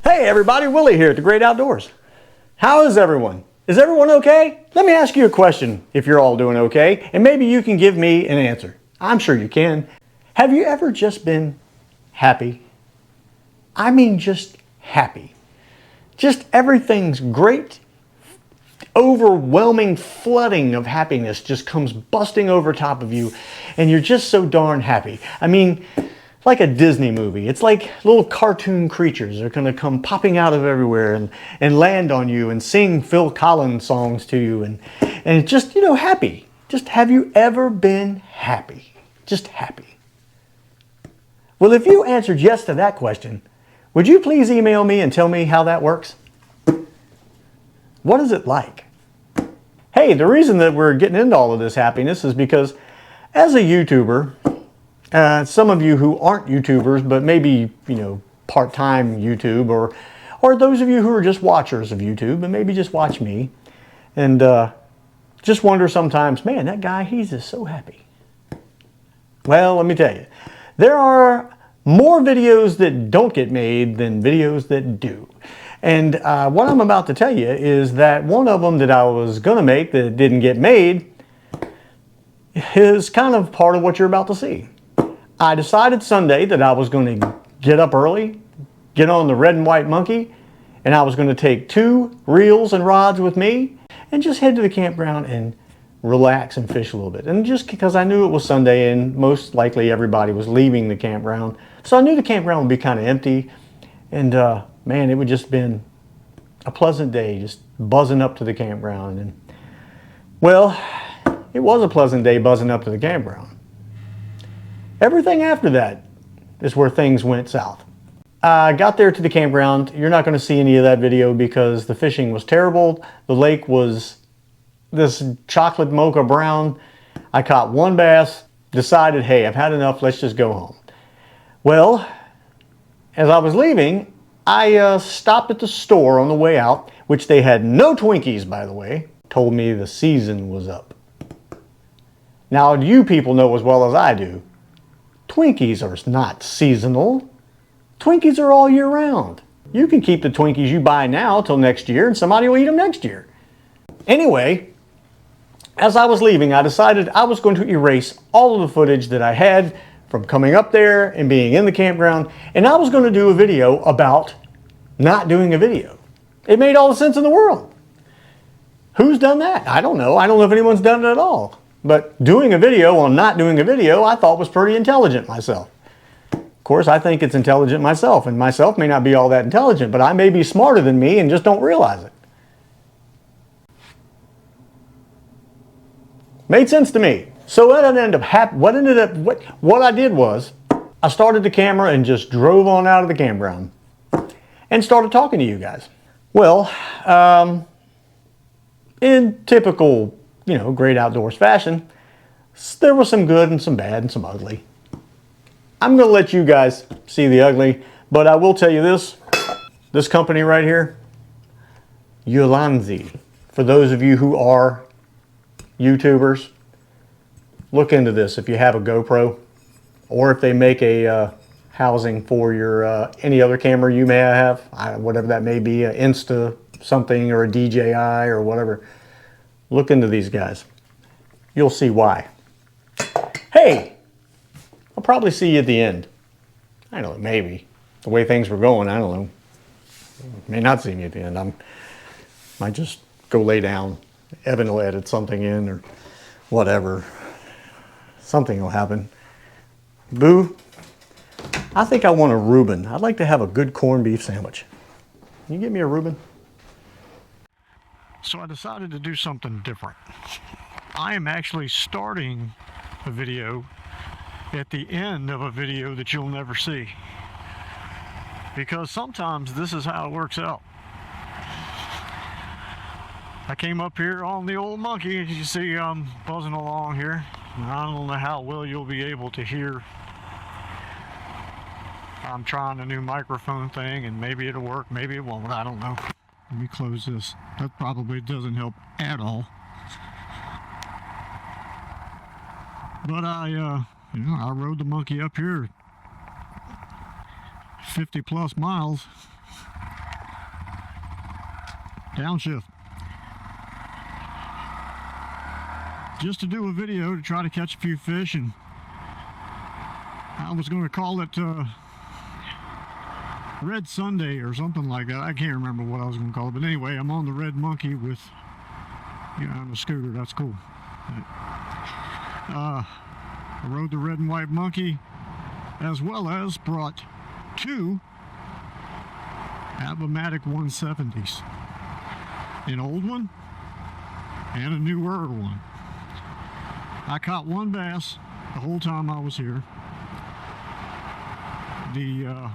Hey everybody, Willie here at The Great Outdoors. How is everyone? Is everyone okay? Let me ask you a question if you're all doing okay, and maybe you can give me an answer. I'm sure you can. Have you ever just been happy? I mean just happy. Just everything's great. Overwhelming flooding of happiness just comes busting over top of you and you're just so darn happy. I mean, like a Disney movie. It's like little cartoon creatures are going to come popping out of everywhere and land on you and sing Phil Collins songs to you and just, you know, happy. Just have you ever been happy? Just happy. Well, if you answered yes to that question, would you please email me and tell me how that works? What is it like? Hey, the reason that we're getting into all of this happiness is because as a YouTuber, some of you who aren't YouTubers, but maybe, you know, part-time YouTube, or those of you who are just watchers of YouTube and maybe just watch me and just wonder sometimes, man, that guy, he's just so happy. Well, let me tell you, there are more videos that don't get made than videos that do. And what I'm about to tell you is that one of them that I was going to make that didn't get made is kind of part of what you're about to see. I decided Sunday that I was going to get up early, get on the red and white monkey, and I was going to take 2 reels and rods with me and just head to the campground and relax and fish a little bit. And just because I knew it was Sunday and most likely everybody was leaving the campground, so I knew the campground would be kind of empty, and man, it would just been a pleasant day just buzzing up to the campground. And well, it was a pleasant day buzzing up to the campground. Everything after that is where things went south. I got there to the campground. You're not going to see any of that video because the fishing was terrible. The lake was this chocolate mocha brown. I caught 1 bass, decided, hey, I've had enough, let's just go home. Well, as I was leaving, I stopped at the store on the way out, which they had no Twinkies, by the way, told me the season was up. Now, you people know as well as I do, Twinkies are not seasonal. Twinkies are all year round. You can keep the Twinkies you buy now till next year and somebody will eat them next year. Anyway, as I was leaving, I decided I was going to erase all of the footage that I had from coming up there and being in the campground, and I was going to do a video about not doing a video. It made all the sense in the world. Who's done that? I don't know. I don't know if anyone's done it at all. But doing a video on not doing a video, I thought was pretty intelligent myself. Of course, I think it's intelligent myself, and myself may not be all that intelligent, but I may be smarter than me and just don't realize it. Made sense to me. So what I did was I started the camera and just drove on out of the campground and started talking to you guys. Well, in typical, you know, Great Outdoors fashion, there was some good and some bad and some ugly. I'm going to let you guys see the ugly, but I will tell you this company right here, Ulanzi, for those of you who are YouTubers, look into this if you have a GoPro, or if they make a housing for your any other camera you may have, whatever that may be, an Insta something or a DJI or whatever. Look into these guys. You'll see why. Hey, I'll probably see you at the end. I don't know, maybe. The way things were going, I don't know. May not see me at the end. I might just go lay down. Evan will edit something in or whatever. Something will happen. Boo, I think I want a Reuben. I'd like to have a good corned beef sandwich. Can you get me a Reuben? So I decided to do something different. I am actually starting a video at the end of a video that you'll never see. Because sometimes this is how it works out. I came up here on the old monkey, as you see I'm buzzing along here. I don't know how well you'll be able to hear. I'm trying a new microphone thing and maybe it'll work, maybe it won't, I don't know. Let me close this. That probably doesn't help at all. But I rode the monkey up here 50 plus miles Downshift. Just to do a video to try to catch a few fish, and I was going to call it Red Sunday or something like that. I can't remember what I was going to call it, but anyway, I'm on the Red Monkey with, on a scooter. That's cool. I rode the Red and White Monkey, as well as brought 2 Avomatic 170s, an old one and a newer one. I caught 1 bass the whole time I was here. The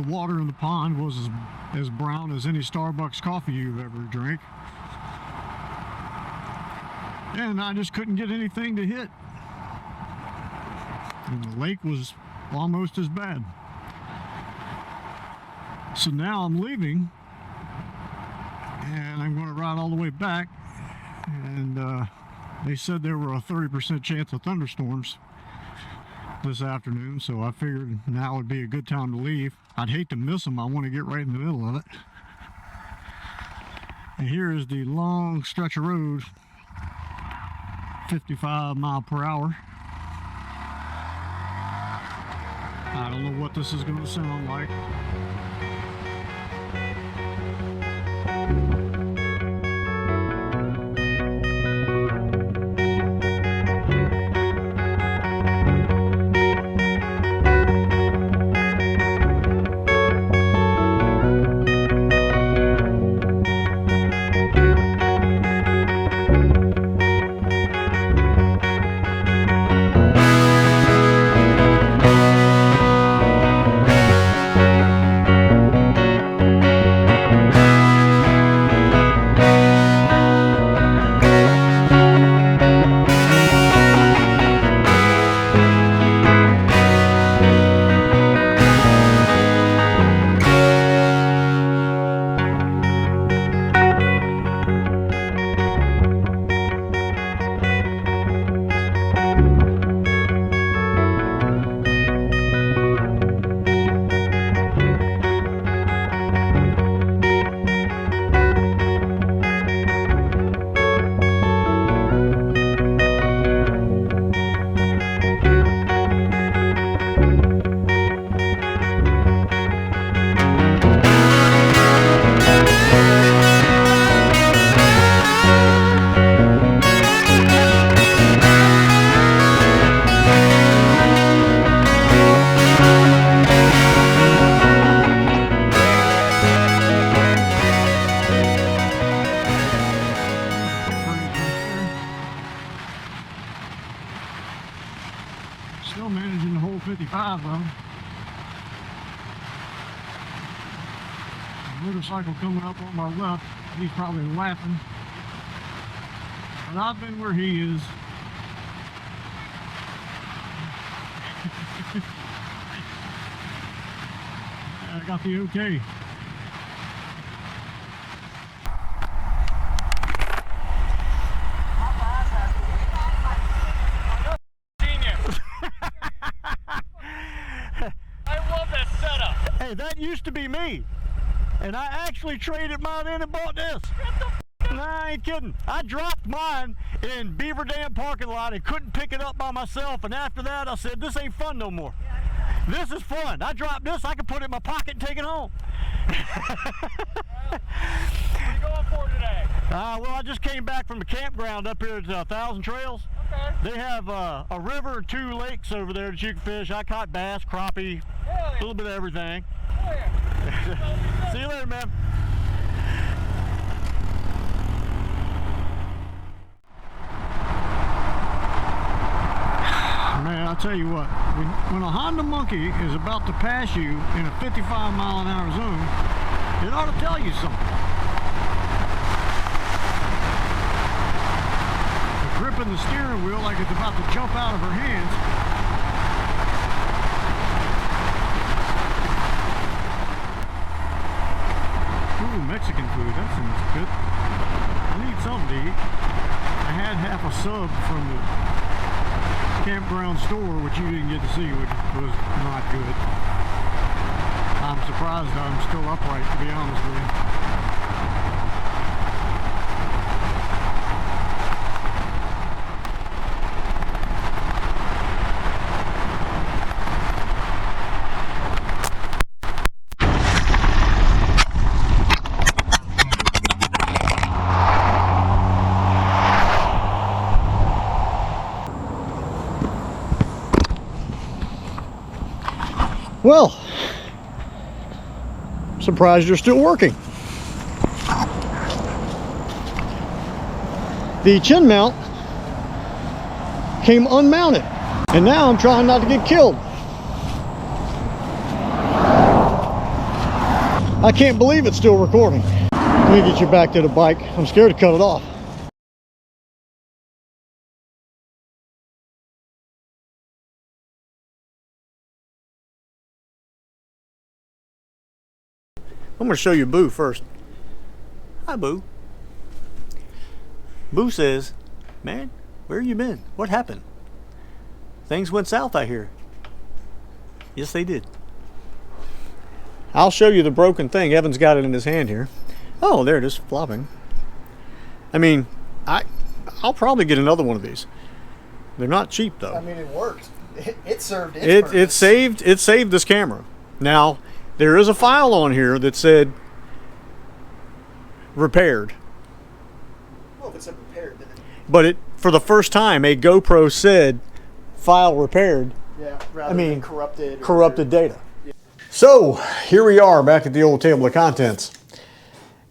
water in the pond was as brown as any Starbucks coffee you've ever drank, and I just couldn't get anything to hit, and the lake was almost as bad. So now I'm leaving, and I'm going to ride all the way back, and they said there were a 30% chance of thunderstorms this afternoon, so I figured now would be a good time to leave. I'd hate to miss them. I want to get right in the middle of it. And here is the long stretch of road, 55 miles per hour. I don't know what this is going to sound like. Still managing to hold 55 though. A motorcycle coming up on my left, he's probably laughing. But I've been where he is. I got the okay. That used to be me, and I actually traded mine in and bought this. Nah, I ain't kidding. I dropped mine in Beaver Dam parking lot and couldn't pick it up by myself, and after that I said, this ain't fun no more. This is fun. I dropped this, I can put it in my pocket and take it home. What are you going for today? Well, I just came back from the campground up here at 1,000 Trails. Okay. They have a river and 2 lakes over there that you can fish. I caught bass, crappie, a little bit of everything. Oh, yeah. See you later, man. Man, I'll tell you what, when a Honda Monkey is about to pass you in a 55-mile-an-hour zone, it ought to tell you something. It's gripping the steering wheel like it's about to jump out of her hands. Ooh, Mexican food, that sounds good. I need something to eat. I had half a sub from the campground store, which you didn't get to see, which was not good. I'm surprised I'm still upright, to be honest with you. Well, surprised you're still working. The chin mount came unmounted, and now I'm trying not to get killed. I can't believe it's still recording. Let me get you back to the bike. I'm scared to cut it off. I'm going to show you Boo first. Hi, Boo. Boo says, man, where you been? What happened? Things went south, I hear. Yes, they did. I'll show you the broken thing. Evan's got it in his hand here. Oh, there it is, flopping. I mean, I'll probably get another one of these. They're not cheap, though. I mean, it worked. It served its purpose. It saved this camera. Now, there is a file on here that said repaired. Well, if it said repaired, then But for the first time, a GoPro said file repaired. yeah, rather than corrupted. Corrupted data. Yeah. So here we are back at the old table of contents,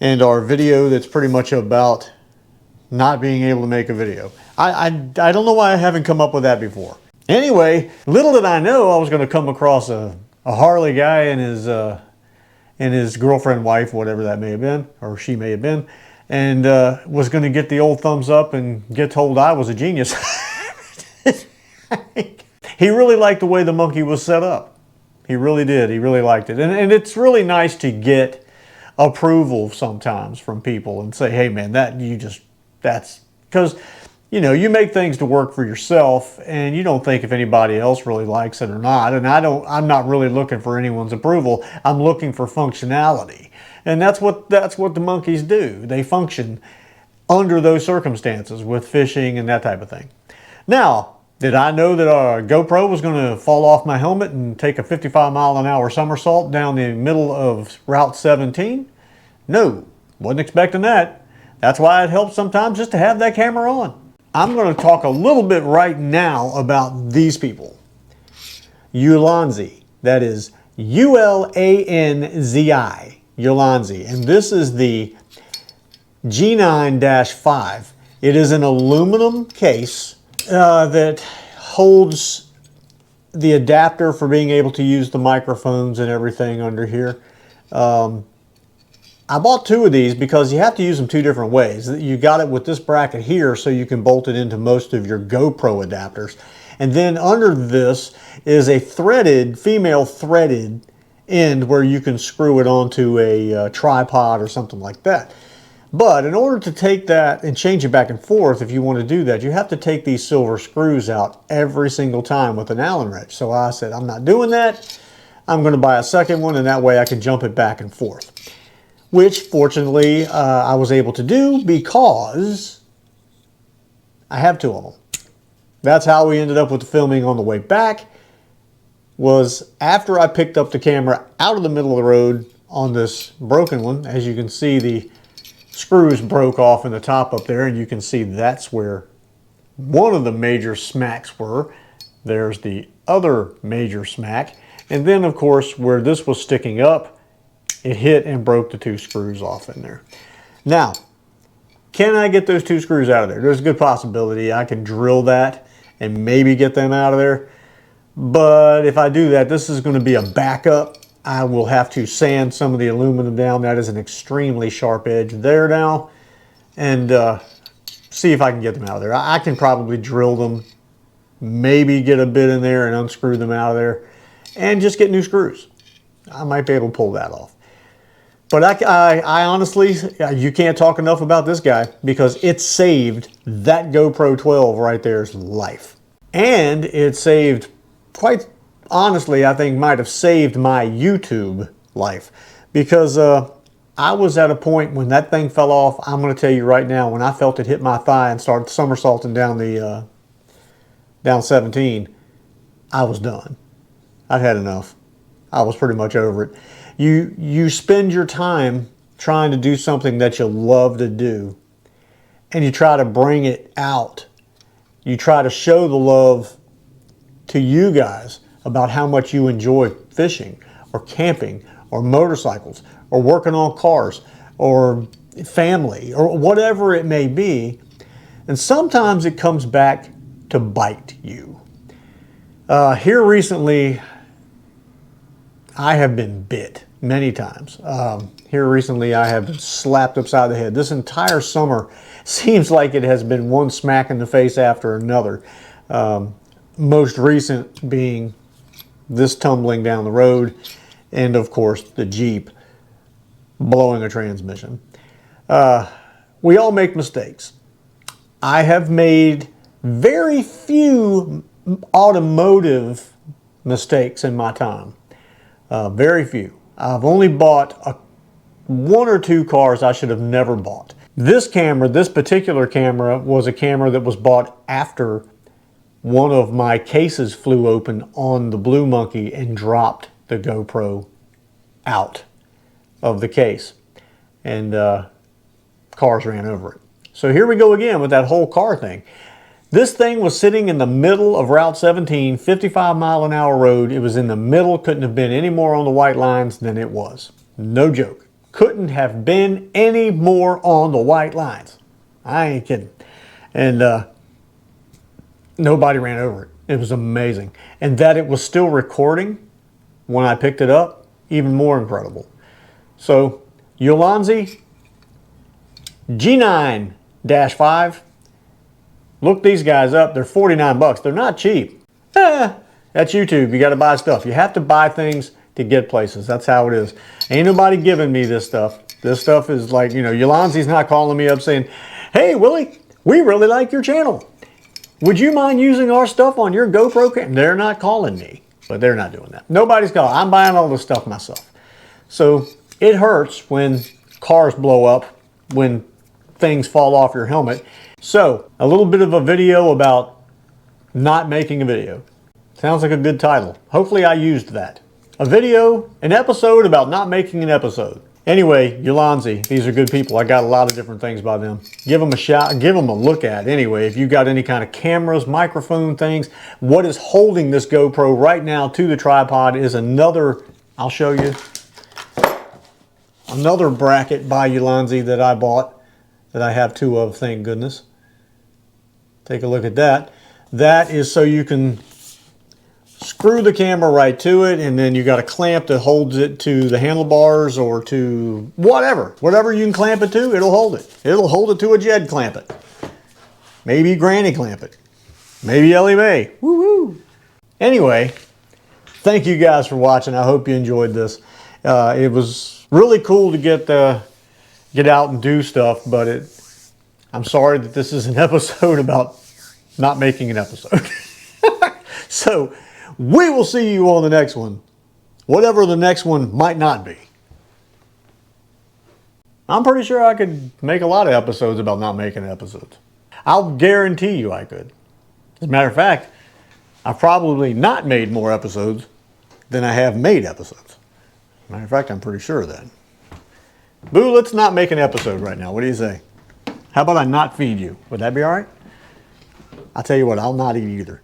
and our video that's pretty much about not being able to make a video. I don't know why I haven't come up with that before. Anyway, little did I know I was going to come across a Harley guy and his girlfriend, wife, whatever that may have been, or she may have been, and was going to get the old thumbs up and get told I was a genius. He really liked the way the monkey was set up. He really did. He really liked it. And it's really nice to get approval sometimes from people and say, hey man, that's because, you know, you make things to work for yourself and you don't think if anybody else really likes it or not. And I'm not really looking for anyone's approval. I'm looking for functionality. And that's what the monkeys do. They function under those circumstances with fishing and that type of thing. Now, did I know that a GoPro was going to fall off my helmet and take a 55-mile-an-hour somersault down the middle of Route 17? No, wasn't expecting that. That's why it helps sometimes just to have that camera on. I'm going to talk a little bit right now about these people. Ulanzi, that is U-L-A-N-Z-I, Ulanzi. And this is the G9-5. It is an aluminum case that holds the adapter for being able to use the microphones and everything under here. I bought two of these because you have to use them two different ways. You got it with this bracket here so you can bolt it into most of your GoPro adapters. And then under this is a threaded, female threaded end where you can screw it onto a tripod or something like that. But in order to take that and change it back and forth, if you want to do that, you have to take these silver screws out every single time with an Allen wrench. So I said, I'm not doing that. I'm going to buy a second one, and that way I can jump it back and forth. Which, fortunately, I was able to do because I have two of them. That's how we ended up with the filming on the way back, was after I picked up the camera out of the middle of the road on this broken one. As you can see, the screws broke off in the top up there, and you can see that's where one of the major smacks were. There's the other major smack. And then, of course, where this was sticking up, it hit and broke the two screws off in there. Now, can I get those two screws out of there? There's a good possibility I can drill that and maybe get them out of there. But if I do that, this is going to be a backup. I will have to sand some of the aluminum down. That is an extremely sharp edge there now. And see if I can get them out of there. I can probably drill them, maybe get a bit in there and unscrew them out of there, and just get new screws. I might be able to pull that off. But I honestly, you can't talk enough about this guy because it saved that GoPro 12 right there's life. And it saved, quite honestly, I think might have saved my YouTube life. Because I was at a point when that thing fell off, I'm going to tell you right now, when I felt it hit my thigh and started somersaulting down the down 17, I was done. I'd had enough. I was pretty much over it. You spend your time trying to do something that you love to do, and you try to bring it out. You try to show the love to you guys about how much you enjoy fishing or camping or motorcycles or working on cars or family or whatever it may be. And sometimes it comes back to bite you. Here recently, I have been bit many times. Here recently, I have been slapped upside the head. This entire summer seems like it has been one smack in the face after another. Most recent being this tumbling down the road, and of course the Jeep blowing a transmission. We all make mistakes. I have made very few automotive mistakes in my time. Very few. I've only bought one or two cars I should have never bought. This camera, this particular camera, was a camera that was bought after one of my cases flew open on the Blue Monkey and dropped the GoPro out of the case. And cars ran over it. So here we go again with that whole car thing. This thing was sitting in the middle of Route 17, 55-mile-an-hour road. It was in the middle, couldn't have been any more on the white lines than it was. No joke. Couldn't have been any more on the white lines. I ain't kidding. And nobody ran over it. It was amazing. And that it was still recording when I picked it up, even more incredible. So, Ulanzi G9-5. Look these guys up. They're 49 bucks. They're not cheap. That's YouTube. You got to buy stuff. You have to buy things to get places. That's how it is. Ain't nobody giving me this stuff. This stuff is like, you know, Ulanzi's not calling me up saying, hey, Willie, we really like your channel. Would you mind using our stuff on your GoPro camera? They're not calling me, but they're not doing that. Nobody's calling. I'm buying all this stuff myself. So it hurts when cars blow up, when things fall off your helmet. So, a little bit of a video about not making a video. Sounds like a good title. Hopefully I used that. An episode about not making an episode. Anyway, Ulanzi, these are good people. I got a lot of different things by them. Give them a shout, give them a look at. Anyway, if you got any kind of cameras, microphone things, what is holding this GoPro right now to the tripod is another, I'll show you, another bracket by Ulanzi that I bought, that I have two of, thank goodness. Take a look at that. That is so you can screw the camera right to it, and then you got a clamp that holds it to the handlebars or to whatever. Whatever you can clamp it to, it'll hold it. It'll hold it to a Jed clamp it. Maybe Granny clamp it. Maybe Ellie Mae. Woo-hoo. Anyway, thank you guys for watching. I hope you enjoyed this. It was really cool to get out and do stuff, but I'm sorry that this is an episode about not making an episode. So, we will see you on the next one. Whatever the next one might not be. I'm pretty sure I could make a lot of episodes about not making episodes. I'll guarantee you I could. As a matter of fact, I've probably not made more episodes than I have made episodes. As a matter of fact, I'm pretty sure of that. Boo, let's not make an episode right now. What do you say? How about I not feed you? Would that be all right? I'll tell you what, I'll not eat either.